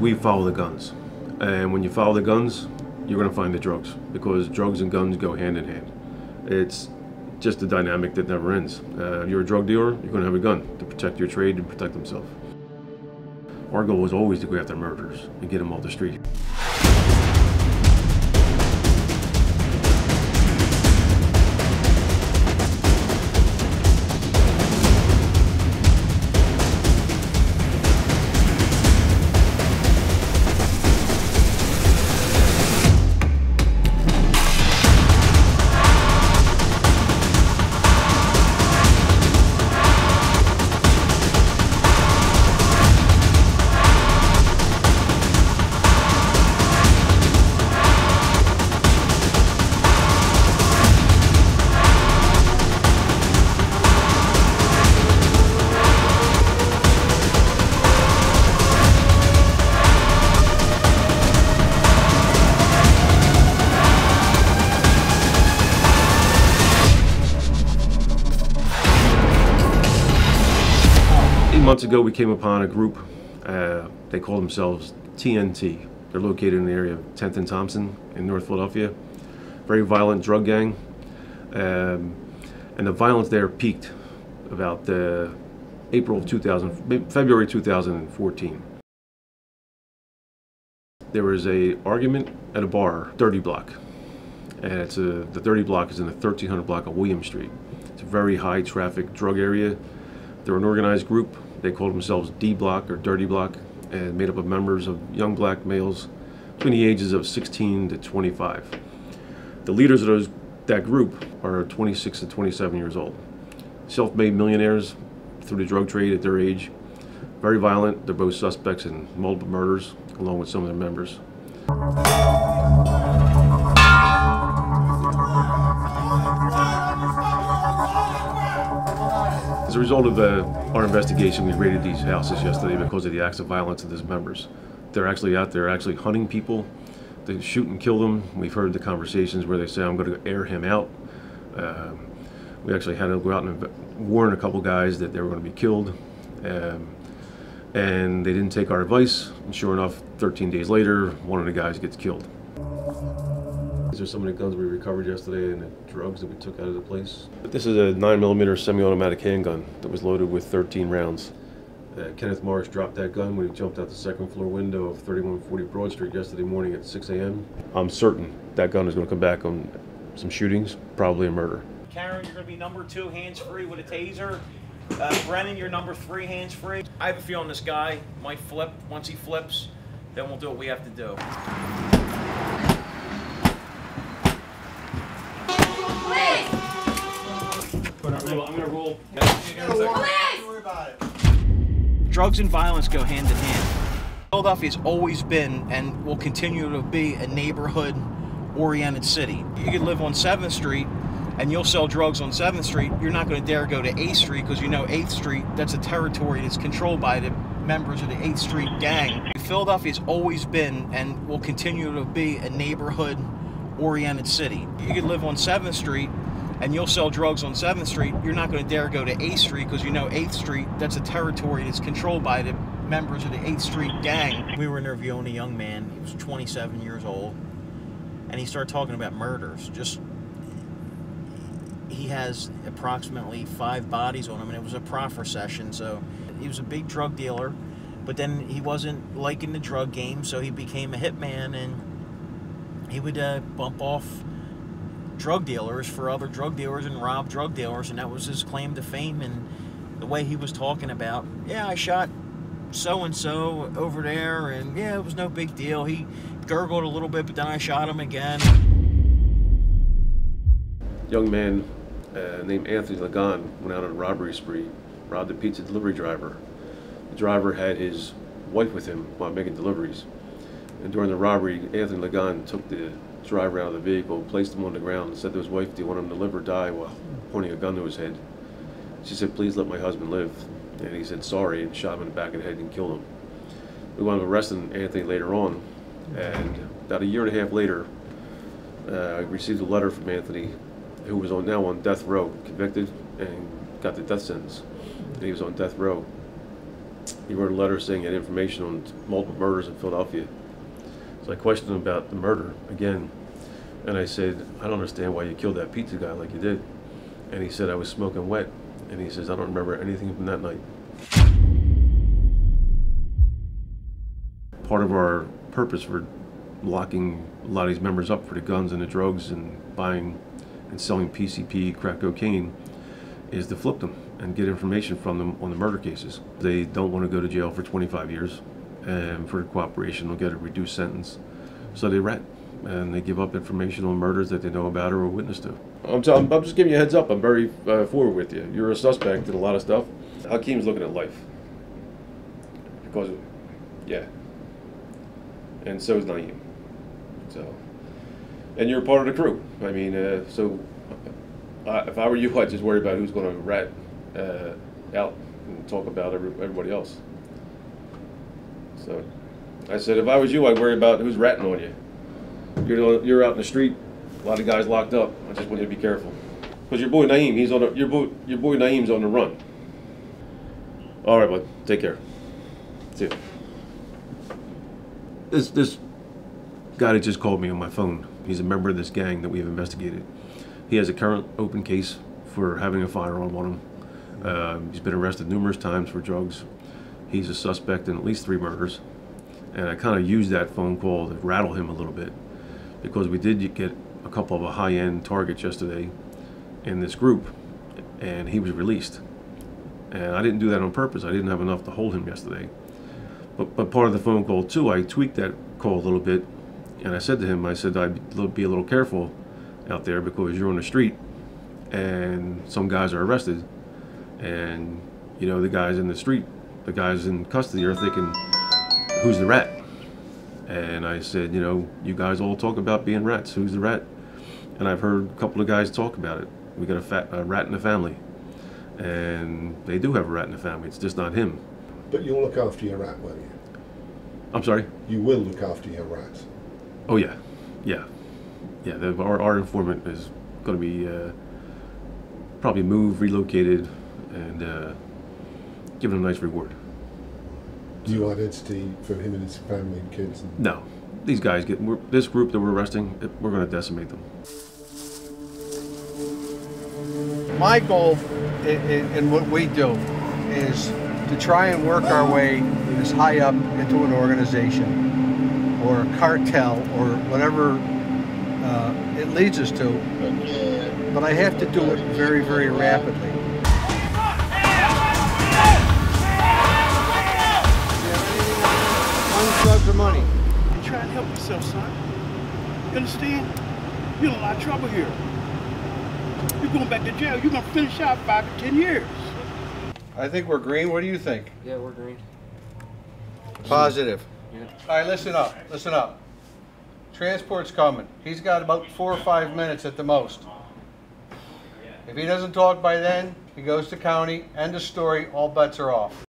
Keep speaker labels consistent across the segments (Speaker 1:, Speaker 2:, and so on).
Speaker 1: We follow the guns. And when you follow the guns, you're going to find the drugs, because drugs and guns go hand in hand. It's just a dynamic that never ends. If you're a drug dealer, you're going to have a gun to protect your trade and protect themselves. Our goal is always to go after murderers and get them off the street. 8 months ago, we came upon a group. They call themselves TNT. They're located in the area of 10th and Thompson in North Philadelphia. Very violent drug gang. And the violence there peaked about February 2014. There was a argument at a bar, Dirty Block. And the Dirty Block is in the 1300 block of William Street. It's a very high traffic drug area. They're an organized group. They call themselves D Block or Dirty Block, and made up of members of young black males between the ages of 16 to 25. The leaders of that group are 26 to 27 years old. Self-made millionaires through the drug trade at their age. Very violent. They're both suspects in multiple murders, along with some of their members. As a result of our investigation, we raided these houses yesterday because of the acts of violence of these members. They're actually out there hunting people. They shoot and kill them. We've heard the conversations where they say, I'm going to air him out. We actually had to go out and warn a couple guys that they were going to be killed. And they didn't take our advice. And sure enough, 13 days later, one of the guys gets killed. These are some of the guns we recovered yesterday and the drugs that we took out of the place. This is a 9mm semi-automatic handgun that was loaded with 13 rounds. Kenneth Marsh dropped that gun when he jumped out the second floor window of 3140 Broad Street yesterday morning at 6 a.m. I'm certain that gun is going to come back on some shootings, probably a murder.
Speaker 2: Karen, you're going to be number 2, hands-free with a taser. Brennan, you're number 3, hands-free. I have a feeling this guy might flip. Once he flips, then we'll do what we have to do. I'm gonna roll. Don't worry about it. Drugs and violence go hand in hand. Philadelphia's always been and will continue to be a neighborhood-oriented city. You could live on 7th Street and you'll sell drugs on 7th Street. You're not going to dare go to 8th Street because you know 8th Street, that's a territory that's controlled by the members of the 8th Street gang. Philadelphia's always been and will continue to be a neighborhood-oriented city. You could live on 7th Street and you'll sell drugs on 7th Street, you're not going to dare go to 8th Street because you know 8th Street, that's a territory that's controlled by the members of the 8th Street gang. We were interviewing a young man, he was 27 years old, and he started talking about murders. He has approximately 5 bodies on him, and it was a proffer session, so he was a big drug dealer, but then he wasn't liking the drug game, so he became a hitman, and he would bump off drug dealers for other drug dealers and rob drug dealers, and that was his claim to fame. And the way he was talking about, yeah, I shot so-and-so over there, and yeah, it was no big deal. He gurgled a little bit, but then I shot him again.
Speaker 1: Young man named Anthony Lagan went out on a robbery spree, robbed a pizza delivery driver. The driver had his wife with him while making deliveries. And during the robbery, Anthony Lagan took the driver out of the vehicle, placed him on the ground, and said to his wife, do you want him to live or die, while pointing a gun to his head. She said, please let my husband live. And he said sorry and shot him in the back of the head and killed him. We wound up arresting Anthony later on, and about a year and a half later, I received a letter from Anthony, who was now on death row, convicted and got the death sentence. And he was on death row. he wrote a letter saying he had information on multiple murders in Philadelphia. So I questioned him about the murder again, and I said, I don't understand why you killed that pizza guy like you did. And he said, I was smoking wet. And he says, I don't remember anything from that night. Part of our purpose for locking a lot of these members up for the guns and the drugs and buying and selling PCP, crack cocaine, is to flip them and get information from them on the murder cases. They don't want to go to jail for 25 years, and for cooperation they'll get a reduced sentence. So they rat, and they give up information on murders that they know about or were witness to. I'm just giving you a heads up. I'm very forward with you. You're a suspect in a lot of stuff. Hakeem's looking at life. Because, yeah. And so is Naeem. So, and you're part of the crew. I mean, if I were you, I'd just worry about who's going to rat out and talk about everybody else. So, I said, if I was you, I'd worry about who's ratting on you. You're out in the street, a lot of guys locked up. I just want you to be careful, because your boy Naeem, your boy Naeem's on the run. All right, bud. Take care. See you. This guy that just called me on my phone, he's a member of this gang that we have investigated. He has a current open case for having a firearm on him. He's been arrested numerous times for drugs. He's a suspect in at least 3 murders. And I kind of used that phone call to rattle him a little bit, because we did get a couple of high-end targets yesterday in this group, and he was released. And I didn't do that on purpose. I didn't have enough to hold him yesterday. But part of the phone call too, I tweaked that call a little bit, and I said to him, I said, I'd be a little careful out there, because you're on the street and some guys are arrested, and you know, the guys in the street, the guys in custody are thinking, who's the rat? And I said, you know, you guys all talk about being rats. Who's the rat? And I've heard a couple of guys talk about it. We got a rat in the family, and they do have a rat in the family. It's just not him.
Speaker 3: But you'll look after your rat, won't you?
Speaker 1: I'm sorry?
Speaker 3: You will look after your rat.
Speaker 1: Oh yeah, yeah, yeah. Our informant is going to be probably moved, relocated, and given a nice reward.
Speaker 3: New identity for him and his family and kids?
Speaker 1: No. These guys this group that we're arresting, we're going to decimate them.
Speaker 4: My goal in what we do is to try and work our way as high up into an organization or a cartel or whatever it leads us to, but I have to do it very, very rapidly. Drugs or money?
Speaker 5: You try and help yourself, son. You understand? You're in a lot of trouble here. You're going back to jail. You're going to finish out 5 to 10 years.
Speaker 4: I think we're green. What do you think?
Speaker 2: Yeah, we're green.
Speaker 4: Positive.
Speaker 2: Yeah.
Speaker 4: All right, listen up. Listen up. Transport's coming. He's got about 4 or 5 minutes at the most. If he doesn't talk by then, he goes to county. End of story. All bets are off.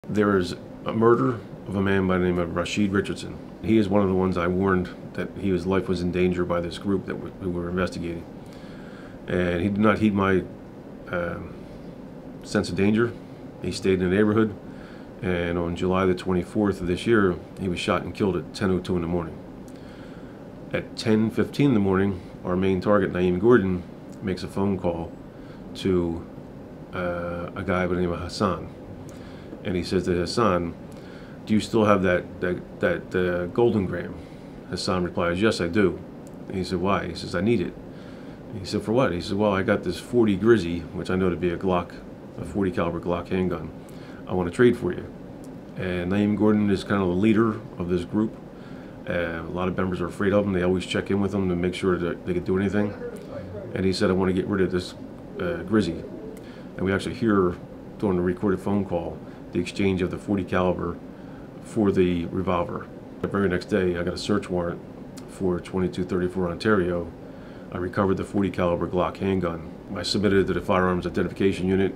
Speaker 4: There
Speaker 1: is a murder of a man by the name of Rashid Richardson. He is one of the ones I warned that his life was in danger by this group that we were investigating. And he did not heed my sense of danger. He stayed in the neighborhood, and on July the 24th of this year, he was shot and killed at 10:02 in the morning. At 10:15 in the morning, our main target, Naeem Gordon, makes a phone call to a guy by the name of Hassan. And he says to Hassan, do you still have that golden gram? Hassan replies, yes, I do. And he said, why? He says, I need it. And he said, for what? He said, well, I got this 40 Grizzy, which I know to be a 40 caliber Glock handgun. I want to trade for you. And Naeem Gordon is kind of the leader of this group. A lot of members are afraid of him. They always check in with him to make sure that they can do anything. And he said, I want to get rid of this Grizzy. And we actually hear during the recorded phone call the exchange of the 40 caliber for the revolver. The very next day, I got a search warrant for 2234 Ontario. I recovered the 40 caliber Glock handgun. I submitted it to the Firearms Identification Unit,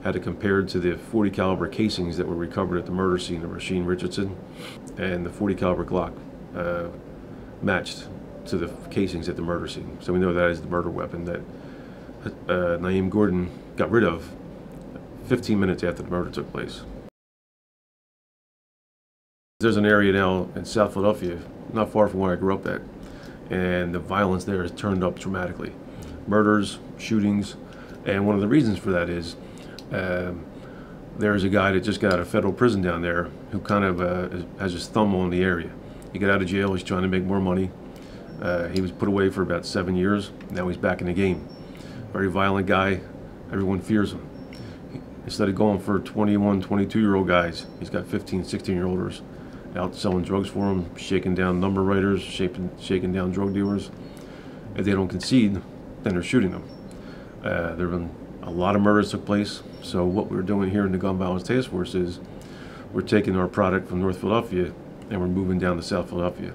Speaker 1: had it compared to the 40 caliber casings that were recovered at the murder scene of Rashid Richardson, and the 40 caliber Glock matched to the casings at the murder scene. So we know that is the murder weapon that Naeem Gordon got rid of 15 minutes after the murder took place. There's an area now in South Philadelphia, not far from where I grew up at, and the violence there has turned up dramatically. Murders, shootings, and one of the reasons for that is there's a guy that just got out of federal prison down there who kind of has his thumb on the area. He got out of jail, he's trying to make more money. He was put away for about 7 years, now he's back in the game. Very violent guy, everyone fears him. Instead of going for 21, 22-year-old guys, he's got 15, 16-year-olders out selling drugs for him, shaking down number writers, shaking down drug dealers. If they don't concede, then they're shooting them. There have been a lot of murders took place, so what we're doing here in the Gun Violence Task Force is we're taking our product from North Philadelphia and we're moving down to South Philadelphia.